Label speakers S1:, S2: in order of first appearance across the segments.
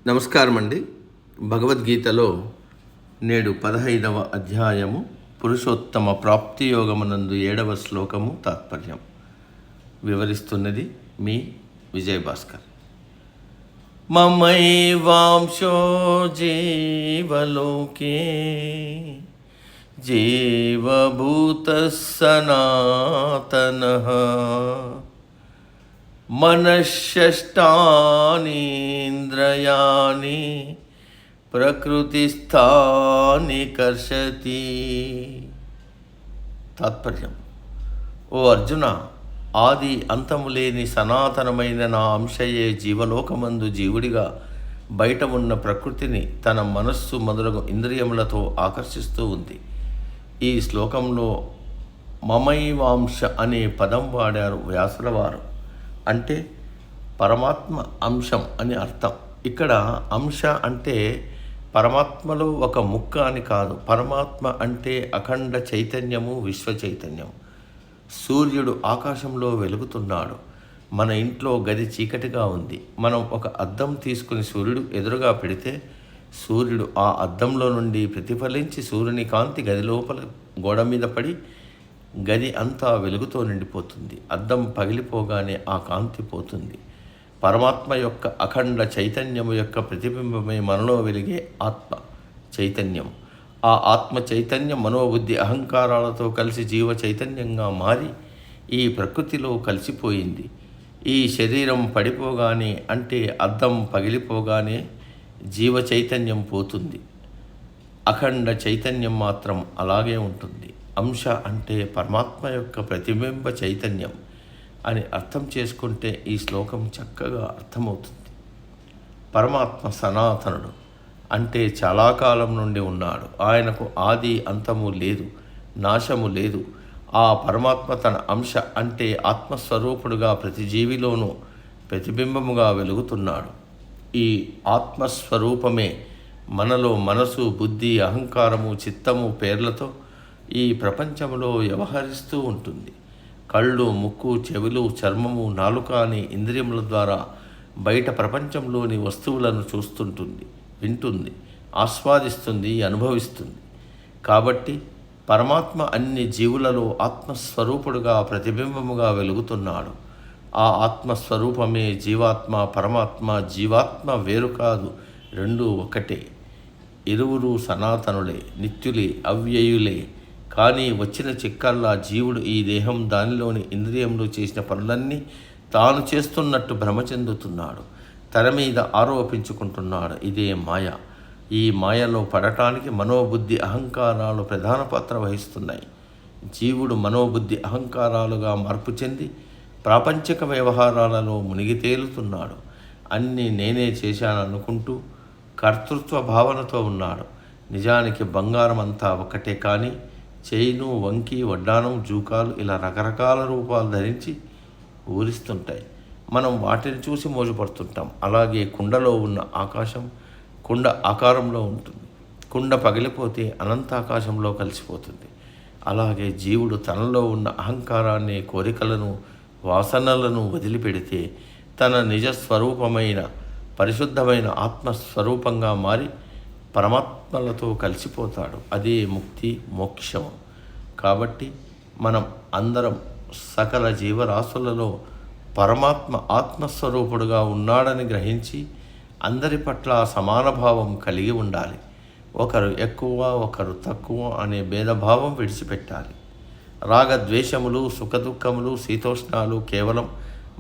S1: నమస్కారం అండి. భగవద్గీతలో నేడు 15వ అధ్యాయము పురుషోత్తమ ప్రాప్తి యోగమునందు 7వ శ్లోకము తాత్పర్యం వివరిస్తున్నది మీ విజయభాస్కర్. మమైవాంశో జీవలోకే జీవభూత సనాతనః మనశ్శష్టానీంద్రియాణి ప్రకృతిస్థాని కర్షతి. తాత్పర్యం: ఓ అర్జున, ఆది అంతము లేని సనాతనమైన నా అంశయే జీవలోకమందు జీవుడిగా బయట ఉన్న ప్రకృతిని తన మనస్సు మొదలగు ఇంద్రియములతో ఆకర్షిస్తూ ఉంది. ఈ శ్లోకంలో మమైవాంశ అనే పదం వాడారు వ్యాసుల వారు. అంటే పరమాత్మ అంశం అని అర్థం. ఇక్కడ అంశ అంటే పరమాత్మలో ఒక ముక్క అని కాదు. పరమాత్మ అంటే అఖండ చైతన్యము, విశ్వ చైతన్యం. సూర్యుడు ఆకాశంలో వెలుగుతున్నాడు. మన ఇంట్లో గది చీకటిగా ఉంది. మనం ఒక అద్దం తీసుకుని సూర్యుడు ఎదురుగా పెడితే సూర్యుడు ఆ అద్దంలో నుండి ప్రతిఫలించి సూర్యుని కాంతి గది లోపల గోడ మీద పడి గది అంతా వెలుగుతో నిండిపోతుంది. అద్దం పగిలిపోగానే ఆ కాంతి పోతుంది. పరమాత్మ యొక్క అఖండ చైతన్యము యొక్క ప్రతిబింబమే మనలో వెలిగే ఆత్మ చైతన్యం. ఆ ఆత్మ చైతన్యం మనోబుద్ధి అహంకారాలతో కలిసి జీవ చైతన్యంగా మారి ఈ ప్రకృతిలో కలిసిపోయింది. ఈ శరీరం పడిపోగానే, అంటే అద్దం పగిలిపోగానే జీవ చైతన్యం పోతుంది. అఖండ చైతన్యం మాత్రం అలాగే ఉంటుంది. అంశ అంటే పరమాత్మ యొక్క ప్రతిబింబ చైతన్యం అని అర్థం చేసుకుంటే ఈ శ్లోకం చక్కగా అర్థమవుతుంది. పరమాత్మ సనాతనుడు, అంటే చాలా కాలం నుండి ఉన్నాడు. ఆయనకు ఆది అంతము లేదు, నాశము లేదు. ఆ పరమాత్మ తన అంశ అంటే ఆత్మస్వరూపుడుగా ప్రతి జీవిలోనూ ప్రతిబింబముగా వెలుగుతున్నాడు. ఈ ఆత్మస్వరూపమే మనలో మనసు, బుద్ధి, అహంకారము, చిత్తము పేర్లతో ఈ ప్రపంచంలో వ్యవహరిస్తూ ఉంటుంది. కళ్ళు, ముక్కు, చెవులు, చర్మము, నాలుక అనే ఇంద్రియముల ద్వారా బయట ప్రపంచంలోని వస్తువులను చూస్తుంటుంది, వింటుంది, ఆస్వాదిస్తుంది, అనుభవిస్తుంది. కాబట్టి పరమాత్మ అన్ని జీవులలో ఆత్మస్వరూపుడుగా ప్రతిబింబముగా వెలుగుతున్నాడు. ఆ ఆత్మస్వరూపమే జీవాత్మ. పరమాత్మ, జీవాత్మ వేరు కాదు, రెండూ ఒకటే. ఇరువురు సనాతనులే, నిత్యులే, అవ్యయులే. కానీ వచ్చిన చిక్కల్లా జీవుడు ఈ దేహం, దానిలోని ఇంద్రియములు చేసిన పనులన్నీ తాను చేస్తున్నట్టు భ్రమ చెందుతున్నాడు, తన మీద ఆరోపించుకుంటున్నాడు. ఇదే మాయ. ఈ మాయలో పడటానికి మనోబుద్ధి అహంకారాలు ప్రధాన పాత్ర వహిస్తున్నాయి. జీవుడు మనోబుద్ధి అహంకారాలుగా మార్పు చెంది ప్రాపంచిక వ్యవహారాలలో మునిగి తేలుతున్నాడు. అన్నీ నేనే చేశాననుకుంటూ కర్తృత్వ భావనతో ఉన్నాడు. నిజానికి బంగారం అంతా ఒకటే, కానీ చైను, వంకి, వడ్డానం, జూకాలు ఇలా రకరకాల రూపాలు ధరించి ఊరిస్తుంటాయి. మనం వాటిని చూసి మోజుపడుతుంటాం. అలాగే కుండలో ఉన్న ఆకాశం కుండ ఆకారంలో ఉంటుంది. కుండ పగిలిపోతే అనంత ఆకాశంలో కలిసిపోతుంది. అలాగే జీవుడు తనలో ఉన్న అహంకారాన్ని, కోరికలను, వాసనలను వదిలిపెడితే తన నిజస్వరూపమైన పరిశుద్ధమైన ఆత్మస్వరూపంగా మారి పరమాత్మలతో కలిసిపోతాడు. అదే ముక్తి, మోక్షం. కాబట్టి మనం అందరం సకల జీవరాశులలో పరమాత్మ ఆత్మస్వరూపుడుగా ఉన్నాడని గ్రహించి అందరి పట్ల సమానభావం కలిగి ఉండాలి. ఒకరు ఎక్కువ, ఒకరు తక్కువ అనే భేదభావం విడిచిపెట్టాలి. రాగద్వేషములు, సుఖదుఖములు, శీతోష్ణాలు కేవలం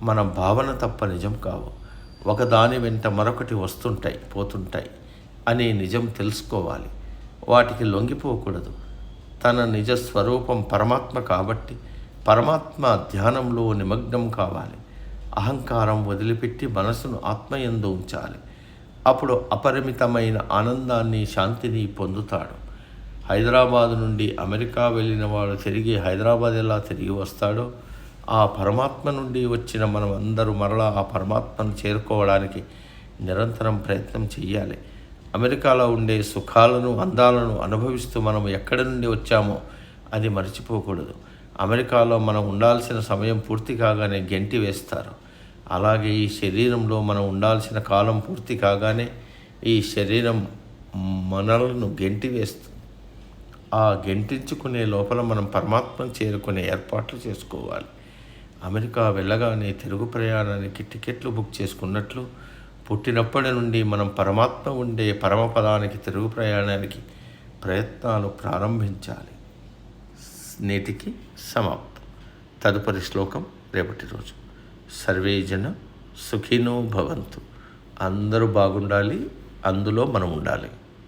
S1: మన భావన తప్ప నిజం కావు. ఒకదాని వెంట మరొకటి వస్తుంటాయి, పోతుంటాయి అనే నిజం తెలుసుకోవాలి. వాటికి లొంగిపోకూడదు. తన నిజస్వరూపం పరమాత్మ కాబట్టి పరమాత్మ ధ్యానంలో నిమగ్నం కావాలి. అహంకారం వదిలిపెట్టి మనసును ఆత్మయందు ఉంచాలి. అప్పుడు అపరిమితమైన ఆనందాన్ని, శాంతిని పొందుతాడు. హైదరాబాదు నుండి అమెరికా వెళ్ళిన వాడు తిరిగి హైదరాబాద్ ఎలా తిరిగి వస్తాడో, ఆ పరమాత్మ నుండి వచ్చిన మనం అందరూ మరలా ఆ పరమాత్మను చేరుకోవడానికి నిరంతరం ప్రయత్నం చేయాలి. అమెరికాలో ఉండే సుఖాలను, అందాలను అనుభవిస్తూ మనం ఎక్కడి నుండి వచ్చామో అది మర్చిపోకూడదు. అమెరికాలో మనం ఉండాల్సిన సమయం పూర్తి కాగానే గెంటి వేస్తారు. అలాగే ఈ శరీరంలో మనం ఉండాల్సిన కాలం పూర్తి కాగానే ఈ శరీరం మనలను గెంటి వేస్తుంది. ఆ గెంటించుకునే లోపల మనం పరమాత్మను చేరుకునే ఏర్పాట్లు చేసుకోవాలి. అమెరికా వెళ్ళగానే తిరుగు ప్రయాణానికి టికెట్లు బుక్ చేసుకున్నట్లు పుట్టినప్పటి నుండి మనం పరమాత్మ ఉండే పరమపదానికి తిరుగు ప్రయాణానికి ప్రయత్నాలు ప్రారంభించాలి. నేటికి సమాప్తం. తదుపరి శ్లోకం రేపటి రోజు. సర్వే జన సుఖినో భవంతు. అందరూ బాగుండాలి, అందులో మనం ఉండాలి.